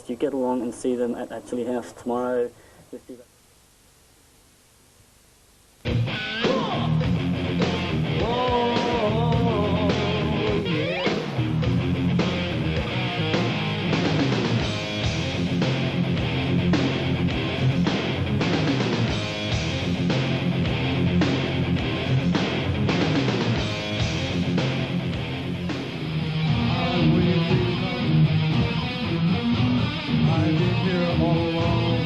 You get along and see them at Chili House tomorrow with the... I've been here all along.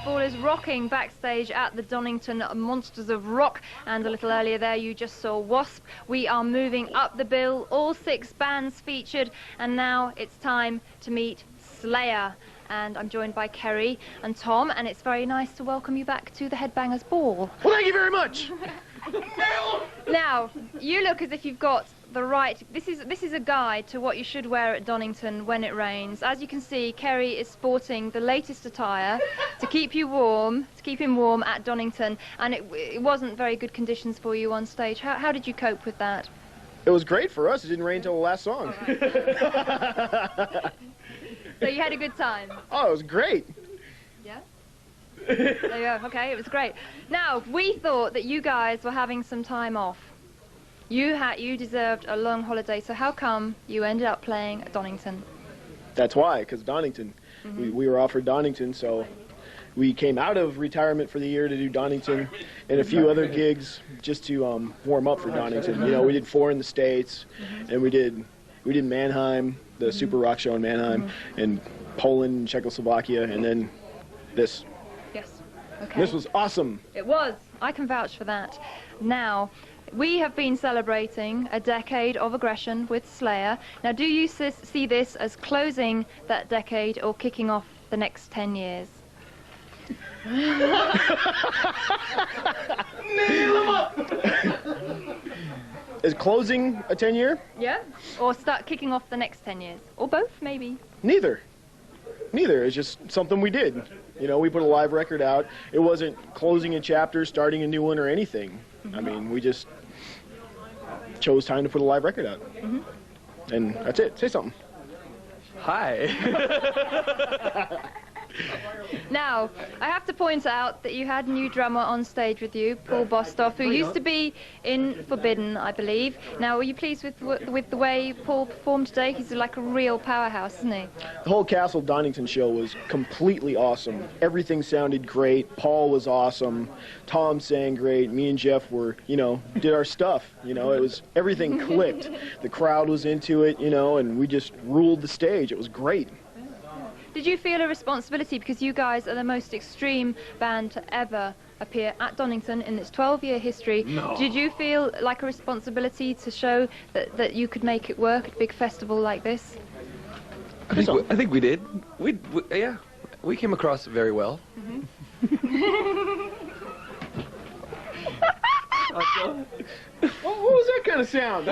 ball is rocking backstage at the Donington Monsters of Rock, and a little earlier there you just saw Wasp. We are moving up the bill, all 6 bands featured, and now it's time to meet Slayer. And I'm joined by Kerry and Tom, and it's very nice to welcome you back to the Headbangers Ball. Well, thank you very much. Now, you look as if you've got the right... This is a guide to what you should wear at Donington when it rains. As you can see, Kerry is sporting the latest attire to keep him warm at Donington, and it wasn't very good conditions for you on stage. How did you cope with that? It was great for us. It didn't rain until the last song. So you had a good time? Oh, it was great. Yeah? There you go. Okay, it was great. Now, we thought that you guys were having some time off. You deserved a long holiday, so how come you ended up playing at Donington? That's why, because Donington. We were offered Donington, so we came out of retirement for the year to do Donington and a few other gigs just to warm up for Donington. You know, we did 4 in the States, and we did Mannheim, the Super Rock show in Mannheim, and Poland, Czechoslovakia, and then this. Yes. Okay. This was awesome. It was. I can vouch for that. Now, we have been celebrating a decade of aggression with Slayer. Now, do you see this as closing that decade or kicking off the next 10 years? Is closing a 10-year? Yeah. Or start kicking off the next 10 years. Or both, maybe. Neither. It's just something we did. You know, we put a live record out. It wasn't closing a chapter, starting a new one, or anything. I mean, we just chose time to put a live record out. And that's it. Say something. Hi. Now, I have to point out that you had a new drummer on stage with you, Paul Bostoff, who used to be in Forbidden, I believe. Now, were you pleased with the way Paul performed today? He's like a real powerhouse, isn't he? The whole Castle Donington show was completely awesome. Everything sounded great. Paul was awesome. Tom sang great. Me and Jeff were, did our stuff. It was, everything clicked. The crowd was into it, and we just ruled the stage. It was great. Did you feel a responsibility, because you guys are the most extreme band to ever appear at Donington in its 12-year history? No. Did you feel like a responsibility to show that you could make it work at a big festival like this? I think we did. Yeah, we came across very well. What was that kind of sound?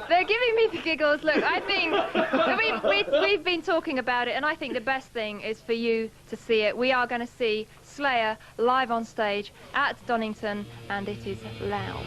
They're giving me the giggles. Look, I think we've been talking about it, and I think the best thing is for you to see it. We are going to see Slayer live on stage at Donington, and it is loud.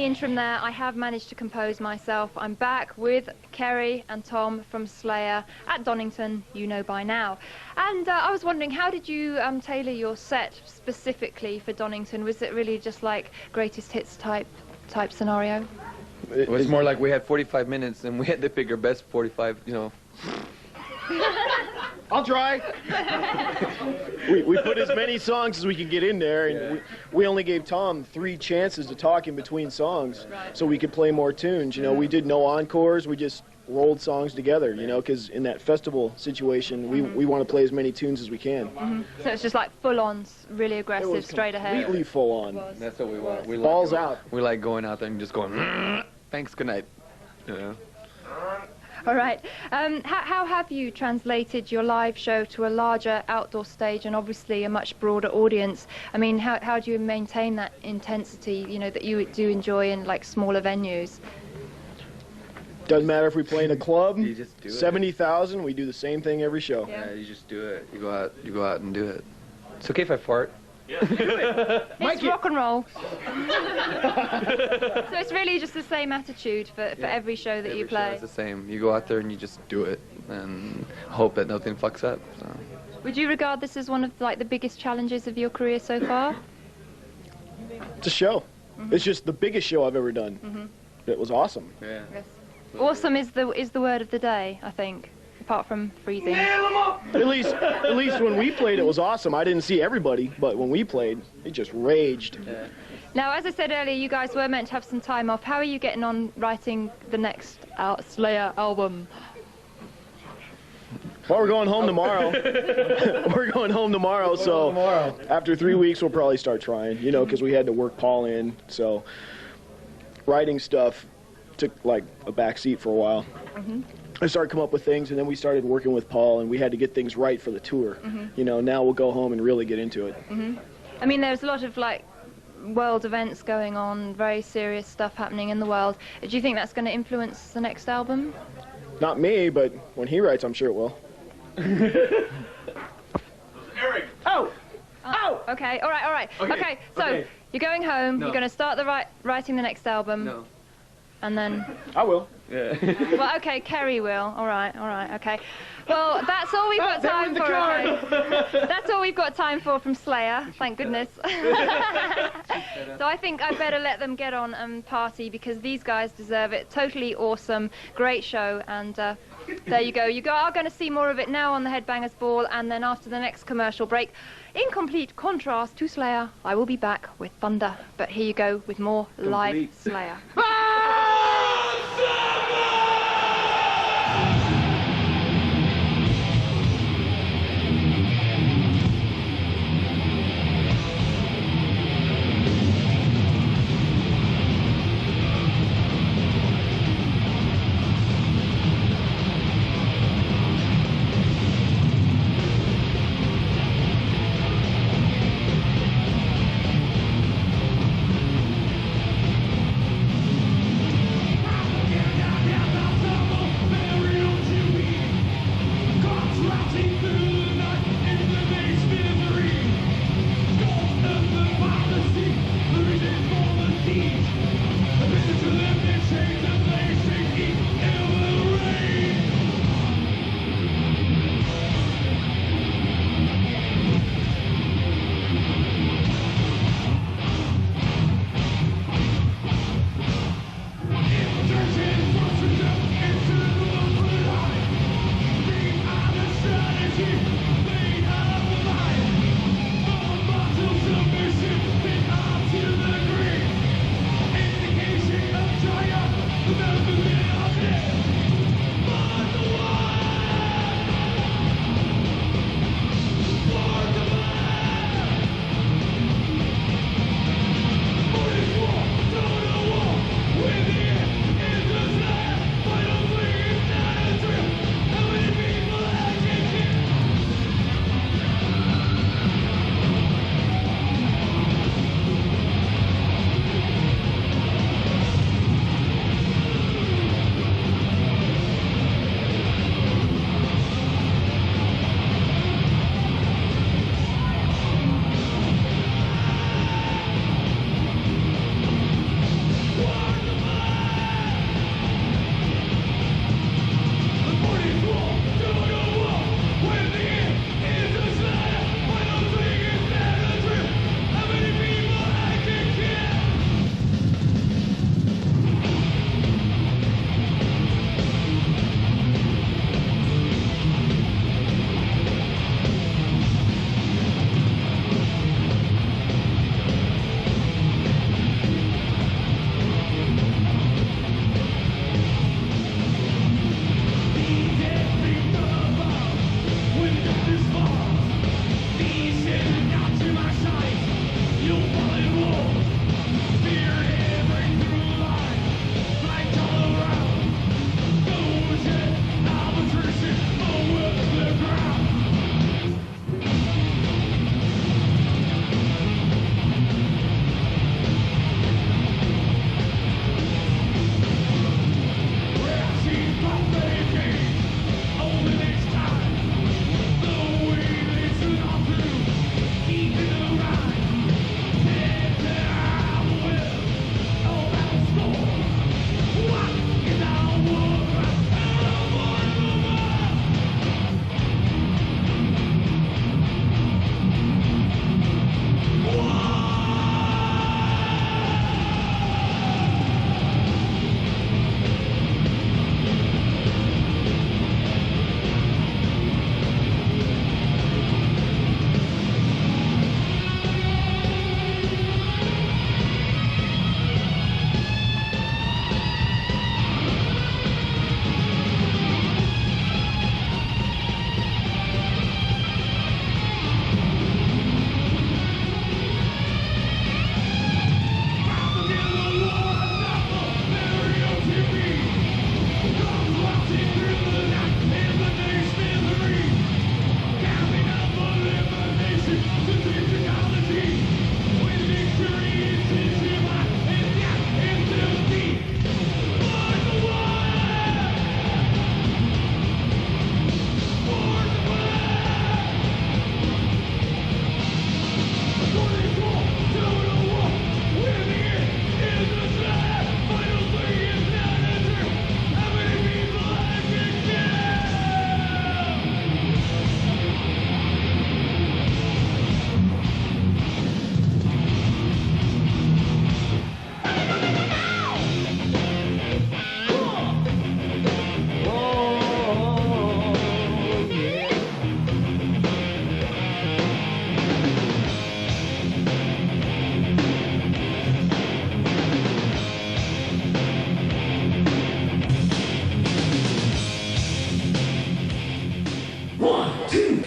interim there, I have managed to compose myself. I'm back with Kerry and Tom from Slayer at Donington, you know by now. And I was wondering, how did you tailor your set specifically for Donington? Was it really just like greatest hits type scenario? It was more like we had 45 minutes and we had to pick our best 45, you know. I'll try. we put as many songs as we could get in there, and we only gave Tom 3 chances to talk in between songs, so we could play more tunes. You know, we did no encores. We just rolled songs together. You know, because in that festival situation, we want to play as many tunes as we can. So it's just like full-on, really aggressive, straight ahead. Completely full on. That's what we want. We Balls like, out. We like going out there and just going, thanks, good night. You know? All right. How have you translated your live show to a larger outdoor stage and obviously a much broader audience? I mean, how do you maintain that intensity, you know, that you do enjoy in like smaller venues? Doesn't matter if we play in a club, You just do it. 70,000, we do the same thing every show. Yeah, you just do it. You go out and do it. It's okay if I fart. It's rock and roll. So it's really just the same attitude for every show that you Every show play. is the same. You go out there and you just do it and hope that nothing fucks up. So. Would you regard this as one of like the biggest challenges of your career so far? It's a show. It's just the biggest show I've ever done. It was awesome. Yeah. Yes. Awesome is the word of the day, I think, apart from freezing. At least when we played, it was awesome. I didn't see everybody, but when we played, it just raged. Yeah. Now, as I said earlier, you guys were meant to have some time off. How are you getting on writing the next Slayer album? Well, we're going home tomorrow. We're going home tomorrow, so after 3 weeks, we'll probably start trying, you know, because we had to work Paul in. So writing stuff took like a back seat for a while. I started coming up with things, and then we started working with Paul, and we had to get things right for the tour. You know, now we'll go home and really get into it. I mean, there's a lot of like world events going on, very serious stuff happening in the world. Do you think that's going to influence the next album? Not me, but when he writes, I'm sure it will. Oh! Oh! Okay, all right. Okay, so okay. you're going home, No. you're going to start writing the next album, No. and then... I will. Yeah. Well, okay, Kerry will. All right, okay. Well, that's all we've got time for. Okay. That's all we've got time for from Slayer. Thank goodness. So I think I better let them get on and party because these guys deserve it. Totally awesome, great show, and there you go. You are going to see more of it now on the Headbangers Ball, and then after the next commercial break, in complete contrast to Slayer, I will be back with Thunder. But here you go with more live Slayer.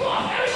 Come on,